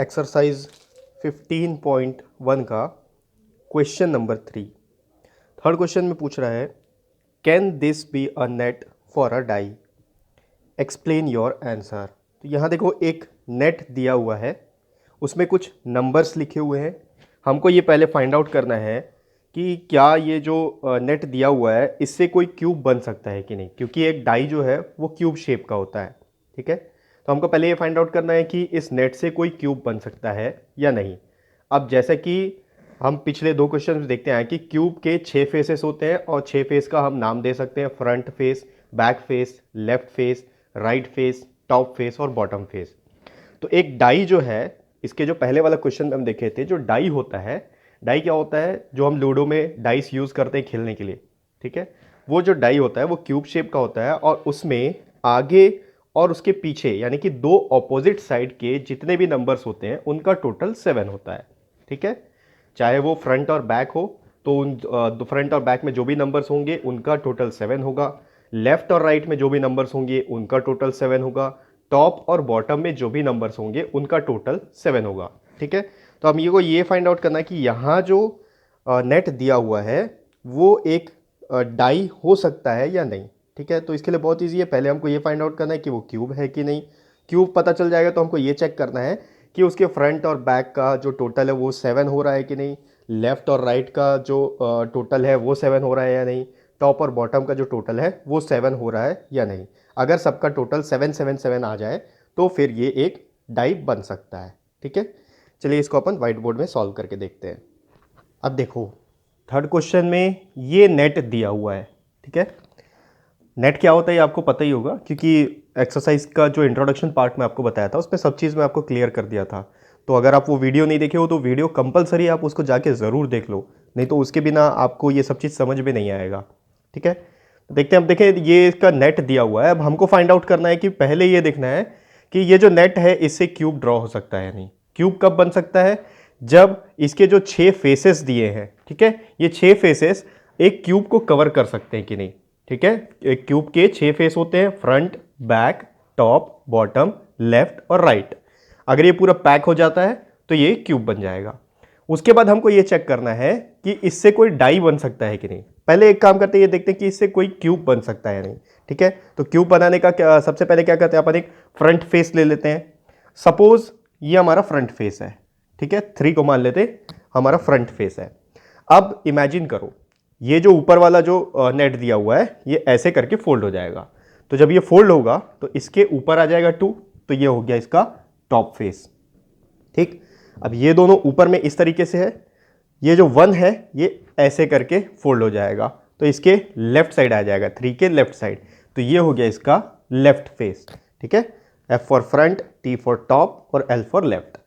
Exercise 15.1 का question number 3। Third question में पूछ रहा है, can this be a net for a die, explain your answer. तो यहाँ देखो एक नेट दिया हुआ है, उसमें कुछ नंबर्स लिखे हुए हैं। हमको ये पहले फाइंड आउट करना है कि क्या ये जो नेट दिया हुआ है इससे कोई क्यूब बन सकता है कि नहीं, क्योंकि एक डाई जो है वो क्यूब शेप का होता है। ठीक है, तो हमको पहले ये फाइंड आउट करना है कि इस नेट से कोई क्यूब बन सकता है या नहीं। अब जैसा कि हम पिछले दो क्वेश्चन में देखते हैं कि क्यूब के 6 फेसेस होते हैं और 6 फेस का हम नाम दे सकते हैं, front face, back face, left face, right face, top face और बॉटम फेस। तो एक डाई जो है, इसके जो पहले वाला क्वेश्चन में हम देखे थे, जो डाई होता है, डाई क्या होता है, जो हम लूडो में डाइस यूज़ करते हैं खेलने के लिए। ठीक है, वो जो डाई होता है वो क्यूब शेप का होता है और उसमें आगे और उसके पीछे यानी कि दो ऑपोजिट साइड के जितने भी नंबर्स होते हैं उनका टोटल 7 होता है। ठीक है, चाहे वो फ्रंट और बैक हो तो उन फ्रंट और बैक में जो भी नंबर्स होंगे उनका टोटल 7 होगा, लेफ्ट और राइट में जो भी नंबर्स होंगे उनका टोटल 7 होगा, टॉप और बॉटम में जो भी नंबर्स होंगे उनका टोटल 7 होगा। ठीक है, तो हम ये फाइंड आउट करना है कि यहाँ जो नेट दिया हुआ है वो एक डाई हो सकता है या नहीं। ठीक है, तो इसके लिए बहुत ईजी है, पहले हमको ये फाइंड आउट करना है कि वो क्यूब है कि नहीं। क्यूब पता चल जाएगा तो हमको ये चेक करना है कि उसके फ्रंट और बैक का जो टोटल है वो 7 हो रहा है कि नहीं, लेफ्ट और राइट का जो टोटल है वो 7 हो रहा है या नहीं, टॉप और बॉटम का जो टोटल है वो 7 हो रहा है या नहीं। अगर सबका टोटल 7 आ जाए तो फिर ये एक डाई बन सकता है। ठीक है, चलिए इसको अपन व्हाइट बोर्ड में सॉल्व करके देखते हैं। अब देखो थर्ड क्वेश्चन में ये नेट दिया हुआ है। ठीक है, नेट क्या होता है ये आपको पता ही होगा, क्योंकि एक्सरसाइज का जो इंट्रोडक्शन पार्ट में आपको बताया था उसमें सब चीज़ मैं आपको क्लियर कर दिया था। तो अगर आप वो वीडियो नहीं देखे हो तो वीडियो कंपलसरी आप उसको जाके ज़रूर देख लो, नहीं तो उसके बिना आपको ये सब चीज़ समझ में नहीं आएगा। ठीक है, तो देखते हैं। अब देखें ये इसका नेट दिया हुआ है, अब हमको फाइंड आउट करना है कि पहले ये देखना है कि ये जो नेट है इससे क्यूब ड्रॉ हो सकता है या नहीं। क्यूब कब बन सकता है, जब इसके जो 6 फेसेस दिए हैं, ठीक है, ये 6 फेसेस एक क्यूब को कवर कर सकते हैं कि नहीं। ठीक है, एक क्यूब के 6 फेस होते हैं, front, back, top, bottom, left और राइट। अगर ये पूरा पैक हो जाता है तो ये क्यूब बन जाएगा। उसके बाद हमको ये चेक करना है कि इससे कोई डाई बन सकता है कि नहीं। पहले एक काम करते हैं, ये देखते हैं कि इससे कोई क्यूब बन सकता है या नहीं। ठीक है, तो क्यूब बनाने का क्या, सबसे पहले क्या करते हैं अपन, एक फ्रंट फेस ले लेते हैं। सपोज ये हमारा फ्रंट फेस है। ठीक है, 3 को मान लेते हमारा फ्रंट फेस है। अब इमेजिन करो ये जो ऊपर वाला जो नेट दिया हुआ है ये ऐसे करके फोल्ड हो जाएगा। तो जब ये फोल्ड होगा तो इसके ऊपर आ जाएगा 2, तो ये हो गया इसका टॉप फेस। ठीक, अब ये दोनों ऊपर में इस तरीके से है, ये जो 1 है ये ऐसे करके फोल्ड हो जाएगा तो इसके लेफ्ट साइड आ जाएगा, 3 के लेफ्ट साइड, तो ये हो गया इसका लेफ्ट फेस। ठीक है, F for front, T for top और L फॉर लेफ्ट।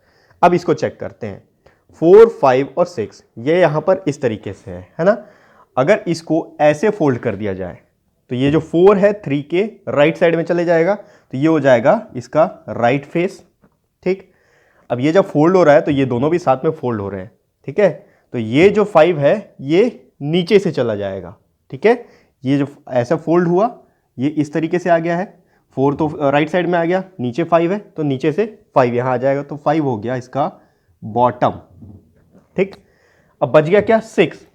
अब इसको चेक करते हैं, 4, 5 और 6 ये यहां पर इस तरीके से है ना। अगर इसको ऐसे फोल्ड कर दिया जाए तो ये जो 4 है 3 के राइट साइड में चले जाएगा, तो ये हो जाएगा इसका राइट फेस। ठीक, अब ये जब फोल्ड हो रहा है तो ये दोनों भी साथ में फोल्ड हो रहे हैं। ठीक है, तो ये जो 5 है ये नीचे से चला जाएगा। ठीक है, ये जो ऐसा फोल्ड हुआ ये इस तरीके से आ गया है, 4 तो राइट साइड में आ गया, नीचे 5 है तो नीचे से 5 यहां आ जाएगा, तो 5 हो गया इसका बॉटम। ठीक, अब बच गया क्या, 6।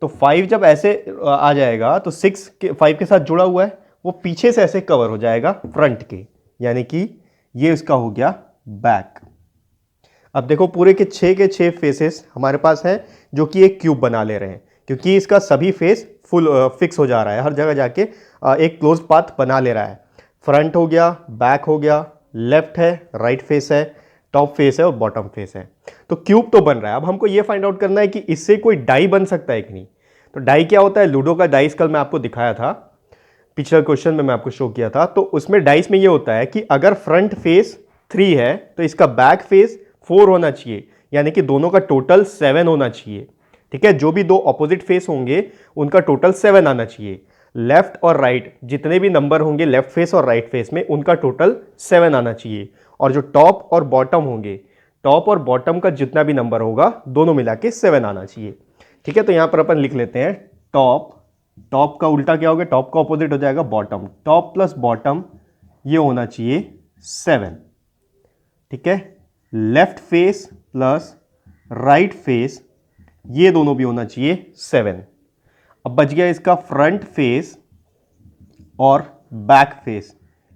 तो 5 जब ऐसे आ जाएगा तो 6 के 5 के साथ जुड़ा हुआ है, वो पीछे से ऐसे कवर हो जाएगा फ्रंट के, यानी कि ये इसका हो गया बैक। अब देखो पूरे के 6 फेसेस हमारे पास हैं जो कि एक क्यूब बना ले रहे हैं, क्योंकि इसका सभी फेस फुल फिक्स हो जा रहा है, हर जगह जाके एक क्लोज पाथ बना ले रहा है। फ्रंट हो गया, बैक हो गया, लेफ्ट है, राइट फेस है, टॉप फेस है और बॉटम फेस है, तो क्यूब तो बन रहा है। अब हमको ये फाइंड आउट करना है कि इससे कोई डाई बन सकता है कि नहीं। तो डाई क्या होता है, लूडो का डाइस कल मैं आपको दिखाया था, पिछले क्वेश्चन में मैं आपको शो किया था। तो उसमें डाइस में ये होता है कि अगर फ्रंट फेस 3 है तो इसका बैक फेस 4 होना चाहिए, यानी कि दोनों का टोटल 7 होना चाहिए। ठीक है, जो भी दो ऑपोजिट फेस होंगे उनका टोटल 7 आना चाहिए। लेफ्ट और राइट जितने भी नंबर होंगे लेफ्ट फेस और राइट फेस में उनका टोटल 7 आना चाहिए, और जो टॉप और बॉटम होंगे, टॉप और बॉटम का जितना भी नंबर होगा दोनों मिला के 7 आना चाहिए। ठीक है, तो यहां पर अपन लिख लेते हैं टॉप, टॉप का उल्टा क्या होगा, टॉप का ऑपोजिट हो जाएगा बॉटम, टॉप प्लस बॉटम ये होना चाहिए 7। ठीक है, left face plus right face, ये दोनों भी होना चाहिए 7। अब बच गया इसका फ्रंट फेस और बैक फेस,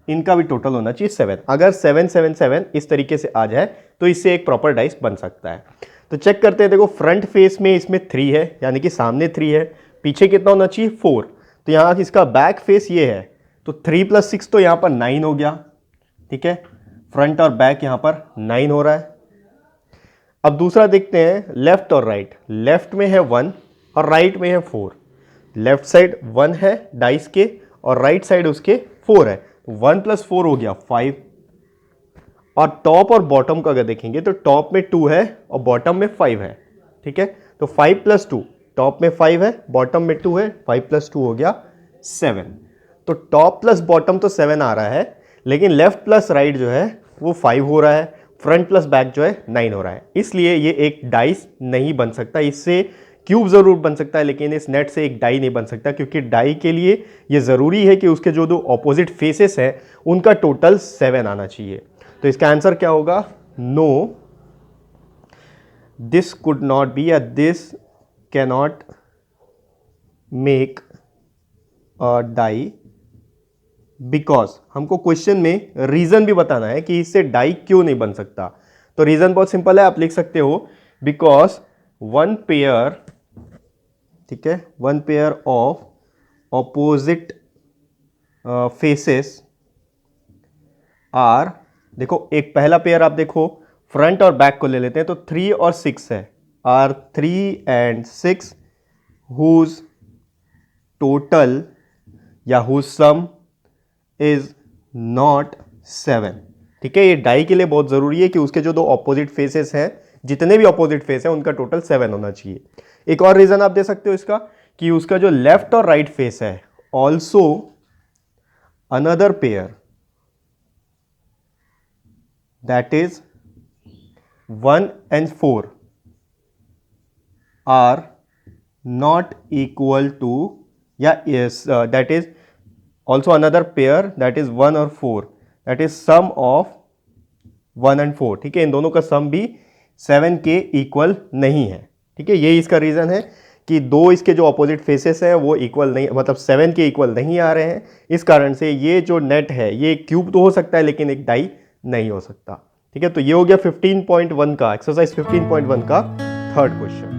इनका भी टोटल होना चाहिए 7। अगर 7 7 7 इस तरीके से आ जाए तो इससे एक प्रॉपर डाइस बन सकता है। तो चेक करते हैं। देखो फ्रंट फेस में इसमें 3 है, यानी कि सामने 3 है, पीछे कितना होना चाहिए 4। तो यहां इसका बैक फेस ये है, तो 3 + 6 तो यहां पर 9 हो गया। ठीक है, फ्रंट और बैक यहां पर 9 हो रहा है। अब दूसरा देखते हैं लेफ्ट और राइट। लेफ्ट में है 1 और राइट में है 4। लेफ्ट साइड 1 है डाइस के और राइट साइड उसके 4 है, 1 + 4 हो गया 5। और टॉप और बॉटम का अगर देखेंगे तो टॉप में 2 है और बॉटम में 5 है। ठीक है, तो 5 + 2, टॉप में 5 है बॉटम में 2 है, 5 + 2 हो गया 7। तो टॉप प्लस बॉटम तो 7 आ रहा है, लेकिन लेफ्ट प्लस राइट जो है वो 5 हो रहा है, फ्रंट प्लस बैक जो है 9 हो रहा है। इसलिए ये एक डाइस नहीं बन सकता। इससे क्यूब जरूर बन सकता है, लेकिन इस नेट से एक डाई नहीं बन सकता, क्योंकि डाई के लिए ये जरूरी है कि उसके जो दो ऑपोजिट फेसेस हैं उनका टोटल 7 आना चाहिए। तो इसका आंसर क्या होगा? No, this could not be या this cannot make a die, because हमको क्वेश्चन में रीजन भी बताना है कि इससे डाई क्यों नहीं बन सकता। तो रीजन बहुत सिंपल है, आप लिख सकते हो बिकॉज 1 पेयर, ठीक है, 1 pair of opposite faces are, देखो एक पहला पेयर आप देखो फ्रंट और बैक को ले लेते हैं, तो 3 और 6 है, आर 3 and 6 हुज टोटल या हुज सम इज नॉट 7। ठीक है, ये डाई के लिए बहुत जरूरी है कि उसके जो दो ऑपोजिट फेसेस हैं, जितने भी ऑपोजिट फेस हैं उनका टोटल 7 होना चाहिए। एक और रीजन आप दे सकते हो इसका कि उसका जो लेफ्ट और राइट फेस है also another pair that is 1 and 4 are not equal to, या that is also another pair that is 1 और 4, that is sum of 1 and 4। ठीक है, इन दोनों का सम भी 7 के इक्वल नहीं है। ठीक है, यही इसका रीजन है कि दो इसके जो अपोजिट फेसेस हैं वो इक्वल नहीं, मतलब 7 के इक्वल नहीं आ रहे हैं। इस कारण से ये जो नेट है ये क्यूब तो हो सकता है लेकिन एक डाई नहीं हो सकता। ठीक है, तो ये हो गया 15.1 का एक्सरसाइज 15.1 का थर्ड क्वेश्चन।